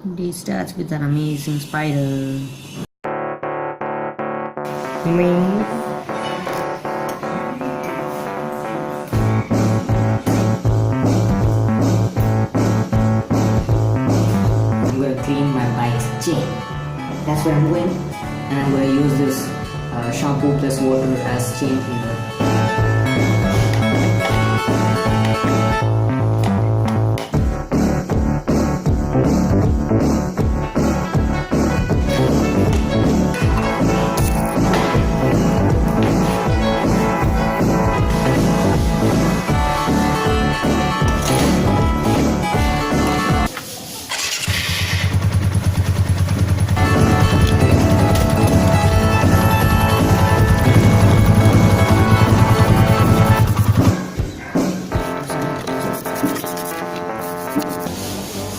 Day starts with an amazing spider. Me. I'm going to clean my bike's chain. That's where I'm going, and I'm going to use this shampoo plus water as chain cleaner.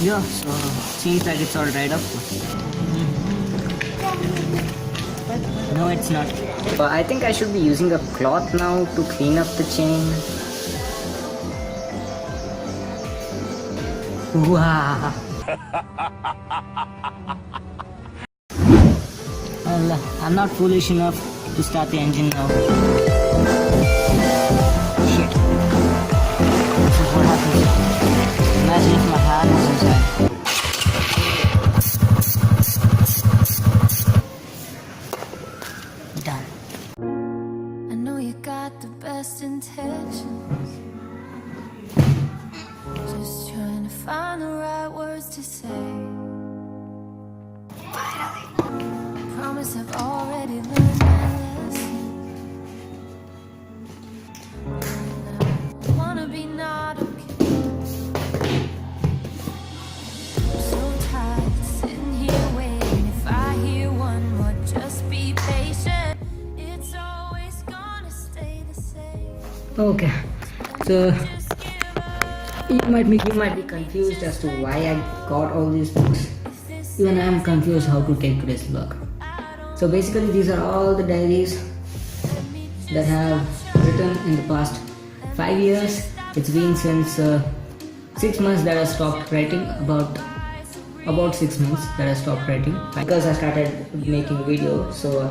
Yeah, so seems like it's all dried up. No, it's not. But I think I should be using a cloth now to clean up the chain. Wow. Allah, I'm not foolish enough to start the engine now. Shit. This is what happens. Imagine if my hand was inside. Done. I know you got the best intentions. Just trying to find the right words to say. Promise I've already learned my lesson. I wanna be not okay. Okay, so you might be confused as to why I got all these books. Even I am confused how to take today's vlog. So basically these are all the diaries that I have written in the past 5 years. It's been since 6 months that I stopped writing, about 6 months that I stopped writing because I started making videos. So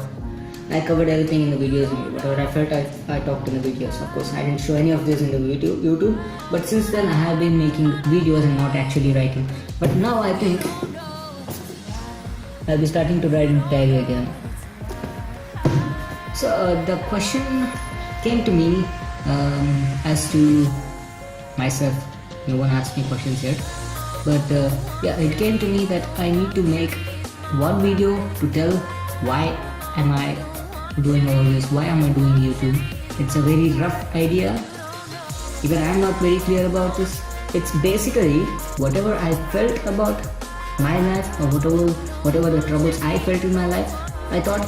I covered everything in the videos, whatever I felt I talked in the videos. Of course, I didn't show any of this in the YouTube, but since then I have been making videos and not actually writing. But now I think I'll be starting to write in diary again. So the question came to me as to myself. No one asked me questions yet, but yeah, it came to me that I need to make one video to tell why am I doing all this, why am I doing YouTube. It's a very rough idea, even I am not very clear about this. It's basically whatever I felt about my life, or whatever the troubles I felt in my life. I thought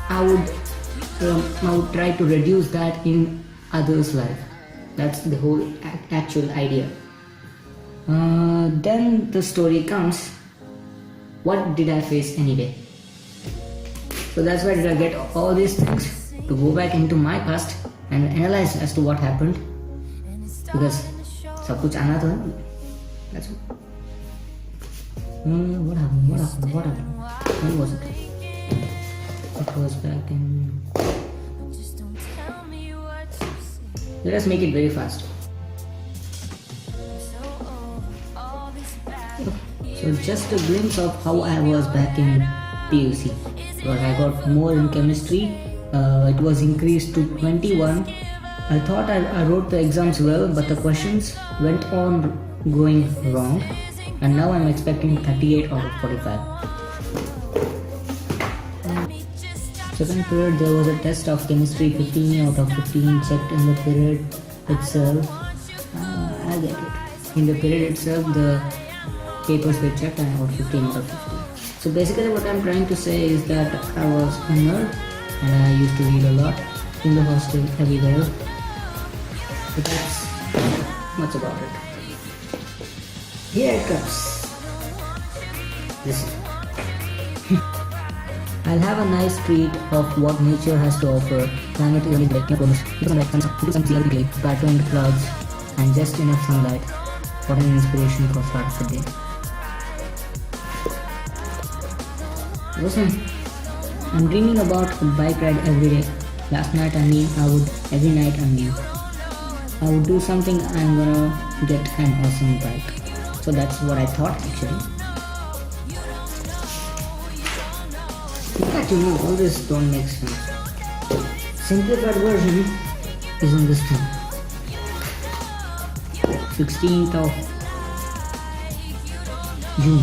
I would try to reduce that in others' life. That's the whole actual idea. Then the story comes, what did I face anyway? So that's why did I get all these things to go back into my past and analyze as to what happened, because सब कुछ आना तो है. That's what happened? When was it? It was back in. Let us make it very fast. So just a glimpse of how I was back in PUC. Because I got more in chemistry. It was increased to 21. I thought I wrote the exams well, but the questions went on going wrong, and now I'm expecting 38 out of 45. Second period there was a test of chemistry, 15 out of 15 checked in the period itself. I get it. In the period itself the papers were checked and I got 15 out of 15. So basically what I'm trying to say is that I was a nerd and I used to read a lot in the hostel everywhere. But that's much about it. Here it comes. Listen. I'll have a nice treat of what nature has to offer. Climate is really great, no promise. Some clear patterned clouds and just enough sunlight. What an inspiration for start of the day. Awesome. I'm dreaming about a bike ride every day. Last night every night I would do something. I'm gonna get an awesome bike. So that's what I thought actually. In fact, all this don't make sense. Simplified version is in this thing. 16th of June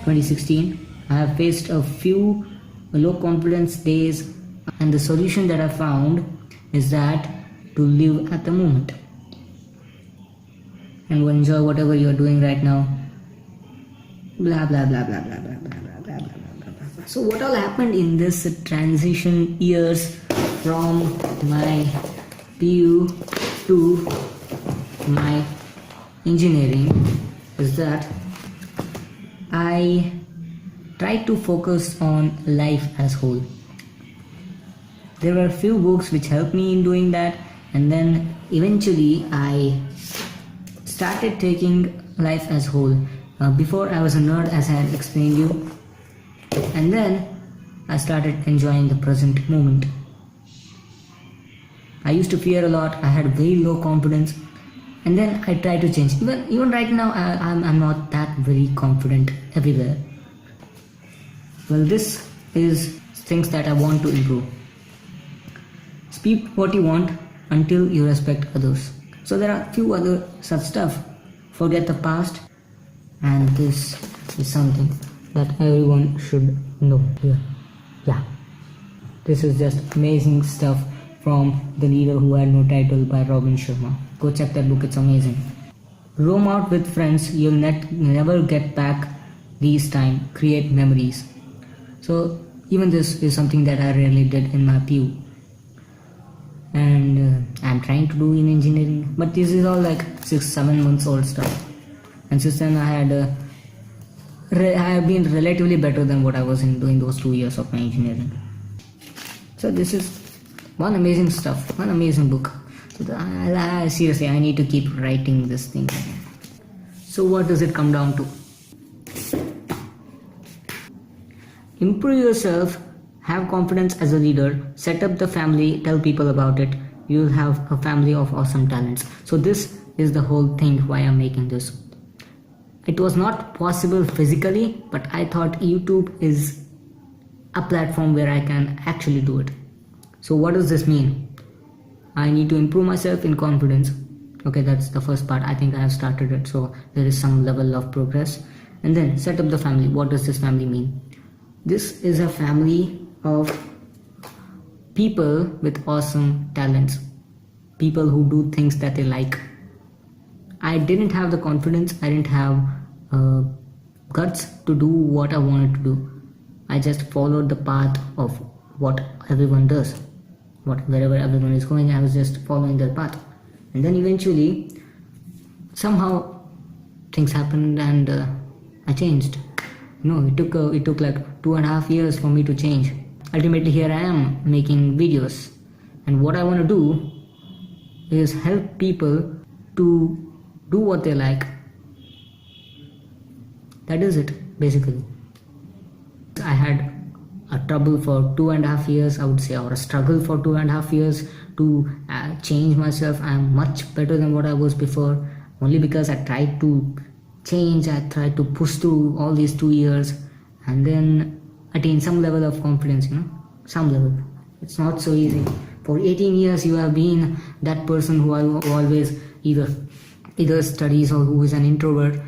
2016. I have faced a few low confidence days, and the solution that I found is that to live at the moment and enjoy whatever you are doing right now. Blah blah blah blah blah blah blah blah blah blah blah blah. So what all happened in this transition years from my PU to my engineering is that I tried to focus on life as whole. There were a few books which helped me in doing that, and then eventually I started taking life as whole. Before I was a nerd, as I had explained you, and then I started enjoying the present moment. I used to fear a lot. I had very low confidence, and then I tried to change. Even right now, I'm not that very confident everywhere. Well, this is things that I want to improve. Speak what you want until you respect others. So there are a few other such stuff. Forget the past, and this is something that everyone should know here. Yeah, this is just amazing stuff from The Leader Who Had No Title by Robin Sharma. Go check that book, it's amazing. Roam out with friends, you'll never get back these time. Create memories. So even this is something that I rarely did in my PU, and I'm trying to do in engineering, but this is all like 6-7 months old stuff, and since then I have been relatively better than what I was in doing those 2 years of my engineering. So this is one amazing stuff, one amazing book. So seriously, I need to keep writing this thing. So what does it come down to? Improve yourself, have confidence as a leader, set up the family, tell people about it. You'll have a family of awesome talents. So this is the whole thing why I'm making this. It was not possible physically, but I thought YouTube is a platform where I can actually do it. So what does this mean? I need to improve myself in confidence. Okay, that's the first part. I think I have started it, so there is some level of progress. And then set up the family. What does this family mean? This is a family of people with awesome talents. People who do things that they like. I didn't have the confidence, I didn't have guts to do what I wanted to do. I just followed the path of what everyone does. Wherever everyone is going, I was just following their path. And then eventually, somehow, things happened and I changed. It took like 2.5 years for me to change. Ultimately, here I am making videos, and what I want to do is help people to do what they like. That is it, basically. I had a trouble for 2.5 years, I would say, or a struggle for 2.5 years to change myself. I am much better than what I was before, only because I tried to change. I tried to push through all these 2 years and then attain some level of confidence, some level. It's not so easy. For 18 years you have been that person who always either studies or who is an introvert.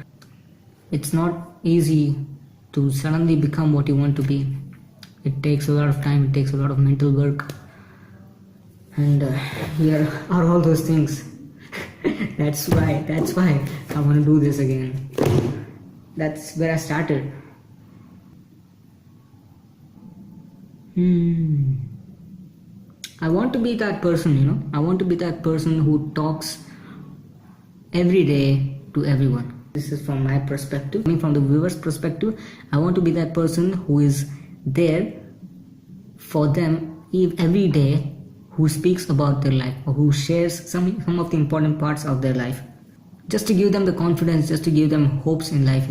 It's not easy to suddenly become what you want to be. It takes a lot of time, it takes a lot of mental work, and here are all those things. That's why I want to do this again. That's where I started. I want to be that person, I want to be that person who talks every day to everyone. This is from my perspective. Coming from the viewer's perspective, I want to be that person who is there for them every day, who speaks about their life or who shares some of the important parts of their life, just to give them the confidence, just to give them hopes in life.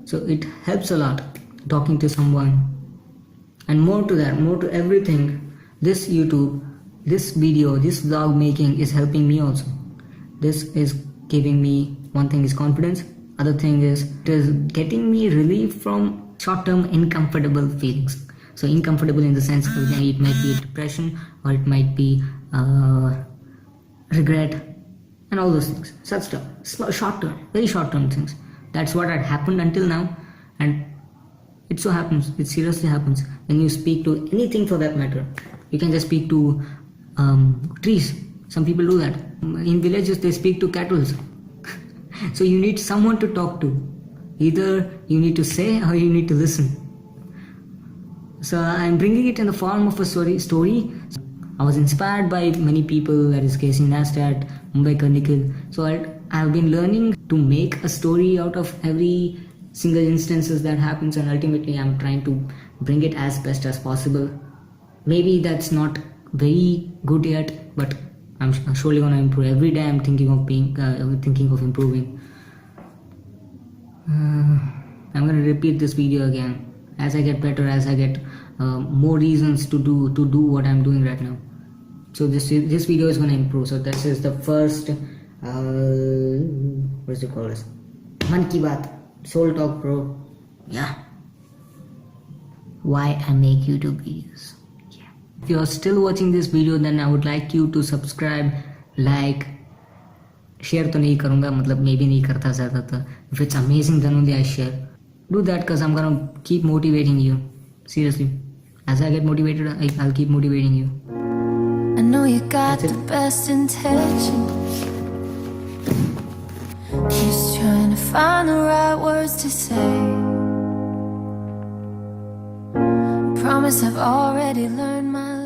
So it helps a lot. talking to someone, and more to that, more to everything. This YouTube, this video, this vlog making is helping me also. This is giving me, one thing is confidence, other thing is it is getting me relief from short-term uncomfortable feelings. So uncomfortable in the sense that it might be depression, or it might be regret, and all those things, such stuff, short-term, very short-term things. That's what had happened until now, and it so happens, it seriously happens when you speak to anything for that matter. You can just speak to trees. Some people do that. In villages, they speak to cattle. So you need someone to talk to. Either you need to say or you need to listen. So I'm bringing it in the form of a story. I was inspired by many people, that is Casey Neistat, Mumbai Karnikal. So I've been learning to make a story out of every single instances that happens, and ultimately I'm trying to bring it as best as possible. Maybe that's not very good yet, but I'm surely gonna improve. Every day I'm thinking of improving. I'm gonna repeat this video again as I get better, as I get more reasons to do what I'm doing right now. So this video is gonna improve. So this is the first what is it called? Man Ki Baat, Soul Talk Pro. Yeah. Why I make YouTube videos. Yeah. If you are still watching this video, then I would like you to subscribe, like, share तो नहीं करूँगा, मतलब मैं भी नहीं करता ज़्यादातर. If it's amazing, then only I share. Do that because I'm gonna keep motivating you. Seriously. As I get motivated, I'll keep motivating you. I know you got the best intentions. Just trying to find the right words to say. Promise I've already learned my